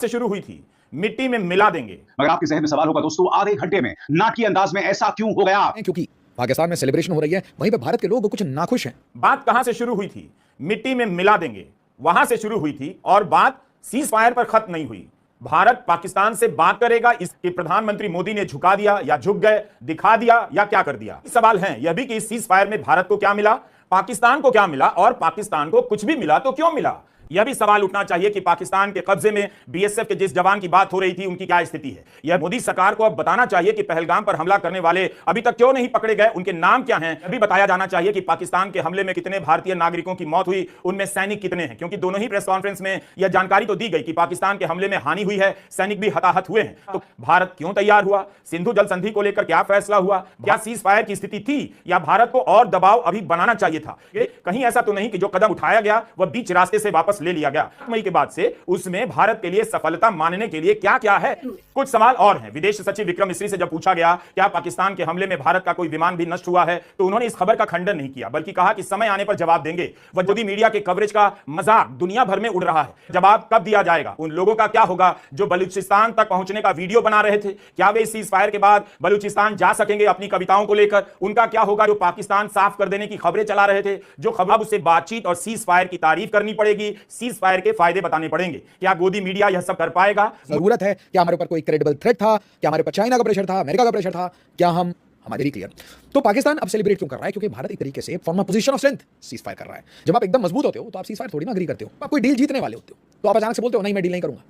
से शुरू हुई थी, मिट्टी में मिला देंगे। मगर आपके जहन में सवाल होगा दोस्तों, आधे घंटे में नाटकीय अंदाज में ऐसा क्यों हो गया? क्योंकि पाकिस्तान में सेलिब्रेशन हो रही है, वहीं पे भारत के लोग कुछ नाखुश हैं। बात कहां से शुरू हुई थी? मिट्टी में मिला देंगे, वहां से शुरू हुई थी और बात सीज फायर पर खत्म नहीं हुई। भारत पाकिस्तान से बात करेगा, इसके प्रधानमंत्री मोदी ने झुका दिया या झुक गए, दिखा दिया या क्या कर दिया? सवाल है यह भी कि इस सीज फायर में भारत को क्या मिला, पाकिस्तान को क्या मिला, और पाकिस्तान को कुछ भी मिला तो क्यों मिला? यह भी सवाल उठना चाहिए कि पाकिस्तान के कब्जे में बीएसएफ के जिस जवान की बात हो रही थी उनकी क्या स्थिति है। यह मोदी सरकार को अब बताना चाहिए कि पहलगाम पर हमला करने वाले अभी तक क्यों नहीं पकड़े गए, उनके नाम क्या हैं। यह भी बताया जाना चाहिए कि पाकिस्तान के हमले में कितने भारतीय नागरिकों की मौत हुई, उनमें सैनिक कितने हैं, क्योंकि दोनों ही प्रेस कॉन्फ्रेंस में यह जानकारी तो दी गई कि पाकिस्तान के हमले में हानि हुई है, सैनिक भी हताहत हुए हैं। तो भारत क्यों तैयार हुआ? सिंधु जल संधि को लेकर क्या फैसला हुआ? क्या सीज फायर की स्थिति थी या भारत को और दबाव अभी बनाना चाहिए था? कहीं ऐसा तो नहीं कि जो कदम उठाया गया वह बीच रास्ते से वापस ले लिया गया के बाद से उसमें भारत के लिए सफलता मानने के लिए क्या क्या है? कुछ सवाल और हैं। विदेश सचिव विक्रम मिस्री से जब पूछा गया क्या पाकिस्तान के हमले में भारत का कोई विमान भी नष्ट हुआ है, तो उन्होंने इस खबर का खंडन नहीं किया, बल्कि कहा कि समय आने पर जवाब देंगे। वजूदी मीडिया के कवरेज का मजाक दुनिया भर में उड़ रहा है, जवाब कब दिया जाएगा? उन लोगों का क्या होगा जो बलूचिस्तान तक पहुंचने का वीडियो बना रहे थे? क्या वे सीज फायर के बाद बलूचिस्तान जा सकेंगे अपनी कविताओं को लेकर? उनका क्या होगा जो पाकिस्तान साफ कर देने की खबरें चला रहे थे, जो खबर उससे बातचीत और सीज फायर की तारीफ करनी पड़ेगी, सीज फायर के फायदे बताने पड़ेंगे? क्या गोदी मीडिया यह सब कर पाएगा? जरूरत है क्या हमारे ऊपर कोई क्रेडिबल थ्रेट था? क्या हमारे ऊपर चाइना का प्रेशर था, अमेरिका का प्रेशर था? क्या हम हमारे क्लियर? तो पाकिस्तान अब सेलिब्रेट क्यों कर रहा है? क्योंकि भारत एक तरीके से from a position of strength cease fire कर रहा है। जब आप एकदम मजबूत होते हो तो आप सीज फायर थोड़ी ना एग्री करते हो, आप कोई डील जीतने वाले होते हो, तो आप अचानक से बोलते हो नहीं मैं डील नहीं करूंगा।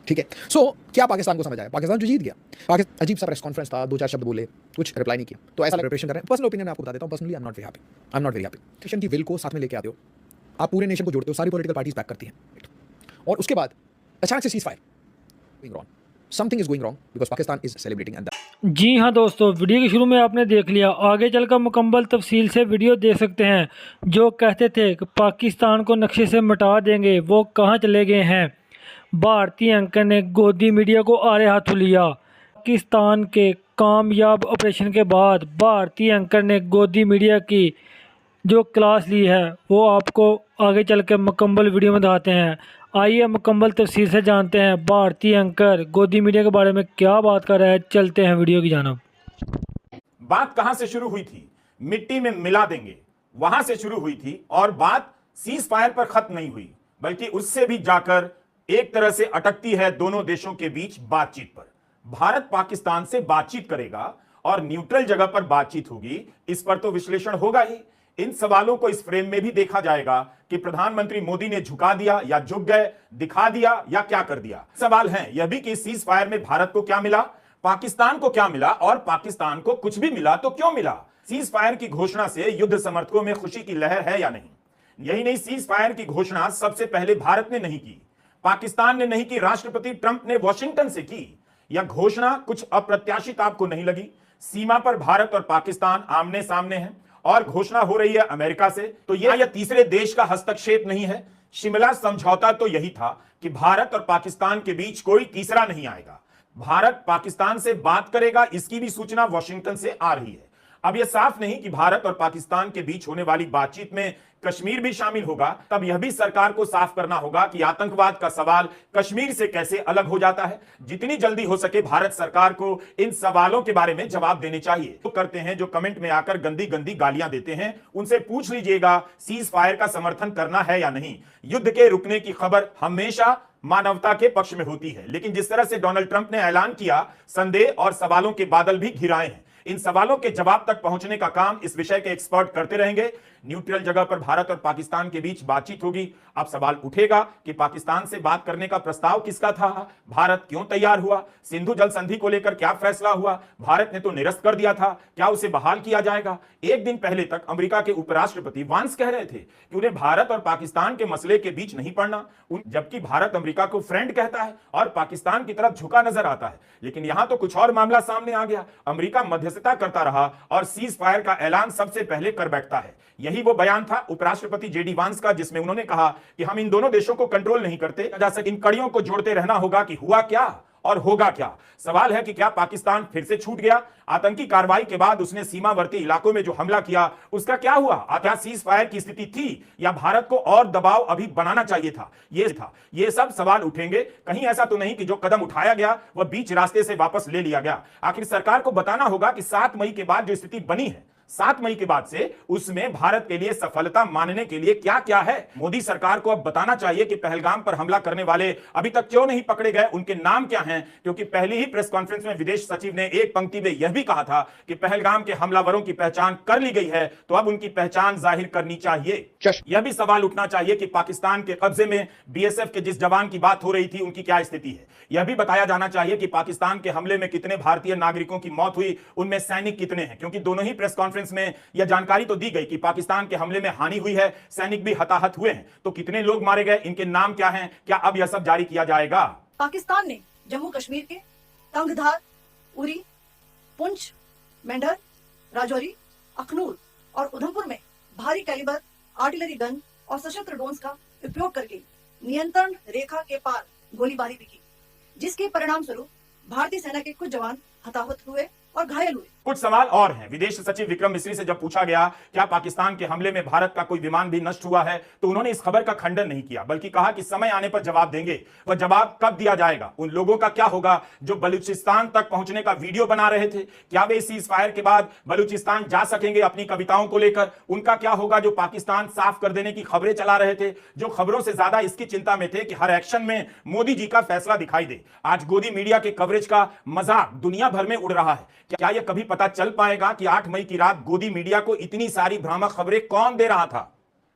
ठीक है, सो क्या पाकिस्तान को समझ आया? पाकिस्तान जो जीत गया, पाकिस्तान अजीब सा प्रेस कॉन्फ्रेंस था, दो चार शब्द बोले, कुछ रिप्लाई नहीं किया, तो ऐसा प्रिपरेशन कर रहे हैं। पर्सनल ओपिनियन आपको बता देता हूं, personally I am not very happy. Nation की विल को साथ में लेके आते हो, आप पूरे नेशन को जोड़ते हो, सारी पॉलिटिकल पार्टीज बैक करती हैं, और उसके बाद अचानक से cease fire going wrong, something is going wrong because Pakistan is celebrating and जी हाँ दोस्तों, वीडियो के शुरू में आपने देख लिया, आगे चलकर मुकम्मल तफसील से वीडियो देख सकते हैं। जो कहते थे कि पाकिस्तान को नक्शे से मिटा देंगे, वो कहाँ चले गए हैं? भारतीय एंकर ने गोदी मीडिया को आड़े हाथों लिया। पाकिस्तान के कामयाब ऑपरेशन के बाद भारतीय एंकर ने गोदी मीडिया की जो क्लास ली है वो आपको आगे चल के मुकम्मल वीडियो में दिखाते हैं। आइए मुकम्मल तफसील से जानते हैं भारतीय एंकर गोदी मीडिया के बारे में क्या बात कर रहा है। चलते हैं वीडियो की जानिब। बात कहां से शुरू हुई थी? मिट्टी में मिला देंगे, वहां से शुरू हुई थी और बात सीज फायर पर खत्म नहीं हुई, बल्कि उससे भी जाकर एक तरह से अटकती है दोनों देशों के बीच बातचीत पर। भारत पाकिस्तान से बातचीत करेगा और न्यूट्रल जगह पर बातचीत होगी, इस पर तो विश्लेषण होगा ही। इन सवालों को इस फ्रेम में भी देखा जाएगा कि प्रधानमंत्री मोदी ने झुका दिया या झुक गए, दिखा दिया या क्या कर दिया। सवाल है यह भी कि सीज फायर में भारत को क्या मिला, पाकिस्तान को क्या मिला, और पाकिस्तान को कुछ भी मिला तो क्यों मिला? सीज फायर की घोषणा से युद्ध समर्थकों में खुशी की लहर है या नहीं? यही नहीं, सीज फायर की घोषणा सबसे पहले भारत ने नहीं की, पाकिस्तान ने नहीं की, राष्ट्रपति ट्रंप ने वॉशिंगटन से की। यह घोषणा कुछ अप्रत्याशित आपको नहीं लगी? सीमा पर भारत और पाकिस्तान आमने सामने हैं और घोषणा हो रही है अमेरिका से, तो यह तीसरे देश का हस्तक्षेप नहीं है। शिमला समझौता तो यही था कि भारत और पाकिस्तान के बीच कोई तीसरा नहीं आएगा, भारत पाकिस्तान से बात करेगा, इसकी भी सूचना वॉशिंगटन से आ रही है। अब यह साफ नहीं कि भारत और पाकिस्तान के बीच होने वाली बातचीत में कश्मीर भी शामिल होगा, तब यह भी सरकार को साफ करना होगा कि आतंकवाद का सवाल कश्मीर से कैसे अलग हो जाता है। जितनी जल्दी हो सके भारत सरकार को इन सवालों के बारे में जवाब देने चाहिए। तो करते हैं जो कमेंट में आकर गंदी गंदी गालियां देते हैं, उनसे पूछ लीजिएगा सीज फायर का समर्थन करना है या नहीं। युद्ध के रुकने की खबर हमेशा मानवता के पक्ष में होती है, लेकिन जिस तरह से डोनाल्ड ट्रंप ने ऐलान किया, संदेह और सवालों के बादल भी घिराए हैं। इन सवालों के जवाब तक पहुंचने का काम इस विषय के एक्सपर्ट करते रहेंगे। न्यूट्रल जगह पर भारत और पाकिस्तान के बीच बातचीत होगी। अब सवाल उठेगा कि पाकिस्तान से बात करने का प्रस्ताव किसका था, भारत क्यों तैयार हुआ, सिंधु जल संधि को लेकर क्या फैसला हुआ, भारत ने तो निरस्त कर दिया था, क्या उसे बहाल किया जाएगा? एक दिन पहले तक अमेरिका के उपराष्ट्रपति वांस कह रहे थे कि उन्हें भारत और पाकिस्तान के मसले के बीच नहीं पड़ना, जबकि भारत अमेरिका को फ्रेंड कहता है और पाकिस्तान की तरफ झुका नजर आता है। लेकिन यहां तो कुछ और मामला सामने आ गया। अमेरिका मध्यस्थता करता रहा और सीज फायर का ऐलान सबसे पहले कर बैठता है। यही वो बयान था उपराष्ट्रपति जेडी वांस का, जिसमें उन्होंने कहा कि हम इन दोनों देशों को कंट्रोल नहीं करते जा सके, इन कड़ियों को जोड़ते रहना होगा कि हुआ क्या और होगा क्या? सवाल है कि क्या पाकिस्तान फिर से छूट गया? आतंकी कार्रवाई के बाद उसने सीमावर्ती इलाकों में जो हमला किया उसका क्या हुआ? क्या सीज फायर की स्थिति थी या भारत को और दबाव अभी बनाना चाहिए था? ये सब सवाल उठेंगे। कहीं ऐसा तो नहीं कि जो कदम उठाया गया वह बीच रास्ते से वापस ले लिया गया। आखिर सरकार को बताना होगा कि 7 मई के बाद जो स्थिति बनी है, 7 मई के बाद से उसमें भारत के लिए सफलता मानने के लिए क्या क्या है। मोदी सरकार को अब बताना चाहिए कि पहलगाम पर हमला करने वाले अभी तक क्यों नहीं पकड़े गए, उनके नाम क्या हैं, क्योंकि पहली ही प्रेस कॉन्फ्रेंस में विदेश सचिव ने एक पंक्ति में यह भी कहा था कि पहलगाम के हमलावरों की पहचान कर ली गई है, तो अब उनकी पहचान जाहिर करनी चाहिए। यह भी सवाल उठना चाहिए कि पाकिस्तान के कब्जे में बीएसएफ के जिस जवान की बात हो रही थी उनकी क्या स्थिति है। यह भी बताया जाना चाहिए कि पाकिस्तान के हमले में कितने भारतीय नागरिकों की मौत हुई, उनमें सैनिक कितने हैं, क्योंकि दोनों ही प्रेस कॉन्फ्रेंस में यह जानकारी तो दी गई कि पाकिस्तान के हमले में हानि हुई है, सैनिक भी हताहत हुए हैं, तो कितने लोग मारे गए, इनके नाम क्या हैं, क्या अब यह सब जारी किया जाएगा? पाकिस्तान ने जम्मू कश्मीर के तंगधार, उरी, पुंछ, मेंढर, राजौरी, अखनूर और उधमपुर में भारी कैलिबर आर्टिलरी गन और सशस्त्र ड्रोन्स का उपयोग करके नियंत्रण रेखा के पार गोलीबारी भी की, जिसके परिणाम स्वरूप भारतीय सेना के कुछ जवान हताहत हुए और घायल हुए। कुछ सवाल और हैं। विदेश सचिव विक्रम मिस्री से जब पूछा गया क्या पाकिस्तान के हमले में भारत का कोई विमान भी नष्ट हुआ है, तो उन्होंने इस खबर का खंडन नहीं किया, बल्कि कहा कि समय आने पर जवाब देंगे। वह जवाब कब दिया जाएगा? उन लोगों का क्या होगा जो बलूचिस्तान तक पहुंचने का वीडियो बना रहे थे? क्या वे सीज फायर के बाद बलूचिस्तान जा सकेंगे अपनी कविताओं को लेकर? उनका क्या होगा जो पाकिस्तान साफ कर देने की खबरें चला रहे थे, जो खबरों से ज्यादा इसकी चिंता में थे कि हर एक्शन में मोदी जी का फैसला दिखाई दे? आज गोदी मीडिया के कवरेज का मजाक दुनिया भर में उड़ रहा है। क्या यह कभी पता चल पाएगा कि 8 मई की रात गोदी मीडिया को इतनी सारी भ्रामक खबरें कौन दे रहा था?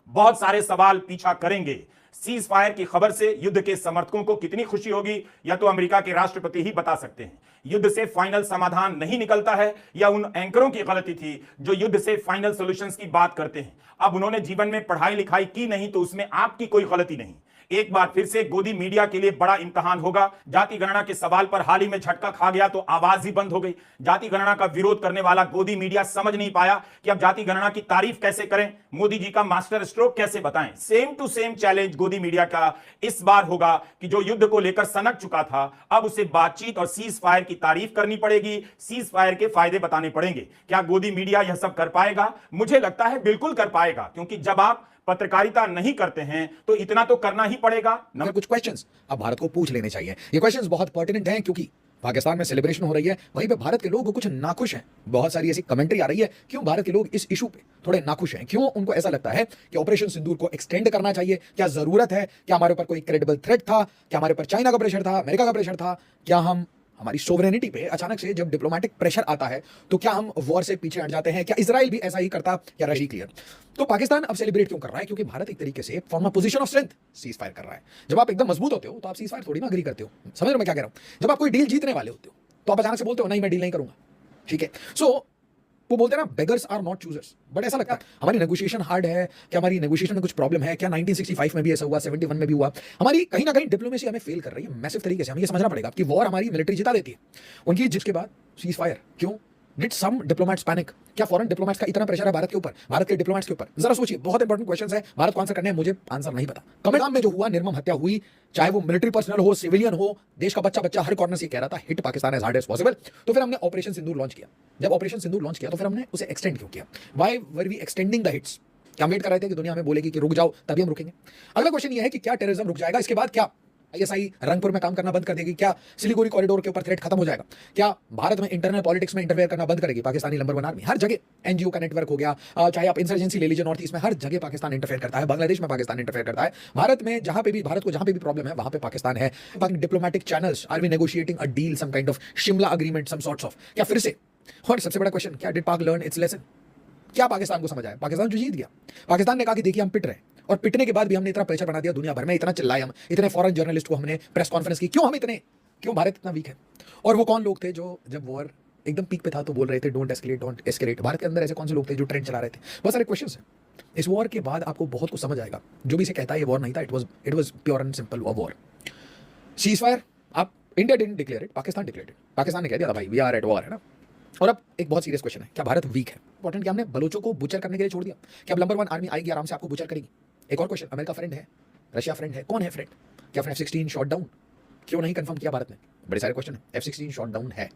बहुत सारे सवाल पीछा करेंगे। सीज फायर की खबर से युद्ध के समर्थकों को कितनी खुशी होगी, या तो अमेरिका के राष्ट्रपति ही बता सकते हैं। युद्ध से फाइनल समाधान नहीं निकलता है, या उन एंकरों की गलती थी जो युद्ध से फाइनल सॉल्यूशंस की बात करते हैं। अब उन्होंने जीवन में पढ़ाई लिखाई की नहीं, तो उसमें आपकी कोई गलती नहीं। एक बार फिर से गोदी मीडिया के लिए बड़ा इम्तिहान होगा। जाति गणना के सवाल पर हाल ही में झटका खा गया तो आवाज ही बंद हो गई। जाति गणना का विरोध करने वाला गोदी मीडिया समझ नहीं पाया कि अब जाति गणना की तारीफ कैसे करें, मोदी जी का मास्टर स्ट्रोक कैसे बताएं। सेम टू सेम चैलेंज गोदी मीडिया का इस बार होगा कि जो युद्ध को लेकर सनक चुका था, अब उसे बातचीत और सीज फायर की तारीफ करनी पड़ेगी, सीज फायर के फायदे बताने पड़ेंगे। क्या गोदी मीडिया यह सब कर पाएगा? मुझे लगता है बिल्कुल कर पाएगा, क्योंकि जब आप पत्रकारिता नहीं करते हैं तो इतना तो करना ही पड़ेगा। नंबर कुछ क्वेश्चंस अब भारत को पूछ लेने चाहिए। ये क्वेश्चंस बहुत पर्टिनेंट हैं, क्योंकि पाकिस्तान में सेलिब्रेशन हो रही है, वहीं पे भारत के लोग कुछ नाखुश हैं। बहुत सारी ऐसी कमेंट्री आ रही है, क्यों भारत के लोग इस इशू पे थोड़े नाखुश हैं, क्यों उनको ऐसा लगता है कि ऑपरेशन सिंदूर को एक्सटेंड करना चाहिए, क्या जरूरत है, क्या हमारे ऊपर कोई क्रेडिबल थ्रेट था, क्या हमारे ऊपर चाइना का प्रेशर था, अमेरिका का प्रेशर था, क्या हम हमारी सोवरेनिटी पे अचानक से जब डिप्लोमेटिक प्रेशर आता है तो क्या हम वॉर से पीछे हट जाते हैं, क्या इजराइल भी ऐसा ही करता, क्या रशी क्लियर। तो पाकिस्तान अब सेलिब्रेट क्यों कर रहा है? क्योंकि भारत एक तरीके से from a position of strength cease fire कर रहा है। जब आप एकदम मजबूत होते हो तो आप सीज फायर थोड़ी ना अग्री करते हो। समझ रहे हो मैं क्या कह रहा हूं? जब आप कोई डील जीतने वाले होते हो तो आप अचानक से बोलते हो नहीं मैं डील नहीं करूंगा, ठीक है। सो वो बोलते हैं ना beggars are not choosers, but ऐसा लगता है हमारी नेगोशिएशन हार्ड है, क्या हमारी नेगोशिएशन में कुछ प्रॉब्लम है, क्या 1965 में भी ऐसा हुआ, 71 में भी हुआ, हमारी कहीं ना कहीं डिप्लोमेसी हमें फेल कर रही है मैसिव तरीके से। हमें ये समझना पड़ेगा कि वॉर हमारी मिलिट्री जिता देती है उनकी, जिसके बाद सीज फायर क्यों? Did some diplomats panic? क्या फॉरेन डिप्लोमेट्स का इतना प्रेशर है भारत के ऊपर, भारत के डिप्लोमेट्स के ऊपर? जरा सोचिए, बहुत इंपॉर्टेंट क्वेश्चन है, भारत को आंसर करने हैं, मुझे आंसर नहीं पता। कमेगाम में जो हुआ, निर्मम हत्या हुई, चाहे वो मिलिट्री पर्सनल हो, सिविलियन हो, देश का बच्चा हर कॉर्नर से कह रहा था hit Pakistan as hard as possible. तो फिर हमने ऑपरेशन सिंदूर लॉन्च किया। जब ऑपरेशन सिंदूर लॉन्च किया तो फिर हमने उसे एक्सटेंड क्यों किया? Why were we extending the hits? क्या हम वेट कर रहे थे कि दुनिया हमें बोलेगी कि रुक जाओ तभी हम रुकेंगे? अगला क्वेश्चन ये है कि क्या टेररिज्म रुक जाएगा? इसके बाद क्या आईएसआई रंगपुर में काम करना बंद कर देगी? क्या सिलीगुड़ी कॉरिडोर के ऊपर थ्रेट खत्म हो जाएगा? क्या भारत में इंटरनल पॉलिटिक्स में इंटरफेयर करना बंद करेगी पाकिस्तानी नंबर 1 आर्मी? हर जगह एनजीओ का नेटवर्क हो गया, चाहे आप इंसर्जेंसी ले लीजिए नॉर्थ ईस्ट में, हर जगह पाकिस्तान इंटरफेयर करता है। बांग्लादेश में पाकिस्तान इंटरफेयर करता है। भारत में जहां पे भी, भारत को जहां पे भी प्रॉब्लम है वहां पे पाकिस्तान है। Diplomatic channels, are we negotiating a deal, some kind of Shimla agreement, some sorts of? क्या फिर से? और सबसे बड़ा क्वेश्चन, क्या डिड पाक लर्न इट्स लेसन? क्या पाकिस्तान को समझ आया? पाकिस्तान जो जीत गया, पाकिस्तान ने कहा कि देखिए हम पिट रहे हैं, और पिटने के बाद भी हमने इतना प्रेशर बना दिया दुनिया भर में, इतना चिल्लाए हम, इतने फॉरेन जर्नलिस्ट को हमने प्रेस कॉन्फ्रेंस की, क्यों भारत इतना वीक है? और वो कौन लोग थे जो जब वॉर एकदम पीक पे था तो बोल रहे थे डोंट एस्केलेट? भारत के अंदर ऐसे कौन से लोग थे जो ट्रेंड चला रहे थे? बहुत सारे क्वेश्चंस हैं। इस वॉर के बाद आपको बहुत कुछ समझ आएगा। जो भी इसे कहता है ये वॉर नहीं था, it was pure and simple war. Cease fire, आप India didn't declare it, Pakistan declared it. Pakistan ने कह दिया था भाई वी आर एट वॉर, है ना। और अब एक बहुत सीरियस क्वेश्चन है, क्या भारत वीक है? इंपॉर्टेंट, क्या हमने बलोचों को बुचर करने के लिए छोड़ दिया? क्या अब नंबर 1 आर्मी आएगी आराम से आपको बुचर करेगी? एक और क्वेश्चन, अमेरिका फ्रेंड है, रशिया फ्रेंड है, कौन है फ्रेंड? क्या F-16 शॉट डाउन क्यों नहीं कंफर्म किया भारत ने? बड़े सारे क्वेश्चन है। F-16 शॉट डाउन है,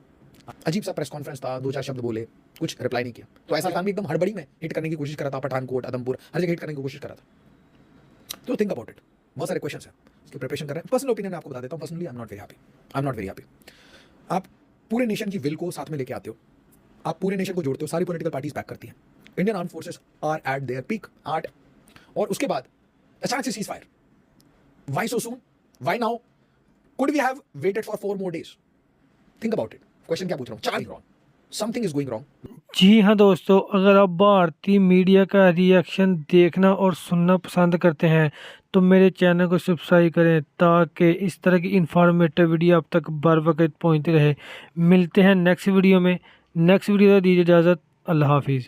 अजीब सा प्रेस कॉन्फ्रेंस था, 2-4 शब्द बोले, कुछ रिप्लाई नहीं किया। तो ऐसा खान भी एकदम हड़बड़ी में हिट करने की कोशिश कर रहा था, पठानकोट, आदमपुर, हर जगह हिट करने की कोशिश कर रहा था। तो थिंक अबाउट इट, बहुत सारे क्वेश्चन हैं, इसकी प्रिपरेशन कर रहे हैं। पर्सनल ओपिनियन आपको बता देता हूँ, personally I am not very happy. आप पूरे नेशन की विल को साथ में लेके आते हो, आप पूरे नेशन को जोड़ते हो, सारी पॉलिटिकल पार्टीज बैक करती हैं, Indian arm forces are at their peak art, और उसके बाद अचानक से cease fire. Why so soon, why now, could we have waited for 4 more days? Think about it. Question क्या पूछ रहा हूँ, charge wrong, something is going wrong. जी हाँ दोस्तों, अगर आप भारतीय मीडिया का रिएक्शन देखना और सुनना पसंद करते हैं तो मेरे चैनल को सब्सक्राइब करें ताकि इस तरह की इन्फॉर्मेटिव वीडियो आप तक बर वक्त पहुँचती रहे। मिलते हैं नेक्स्ट वीडियो में। नेक्स्ट वीडियो दीजिए इजाज़त। अल्लाह हाफिज़।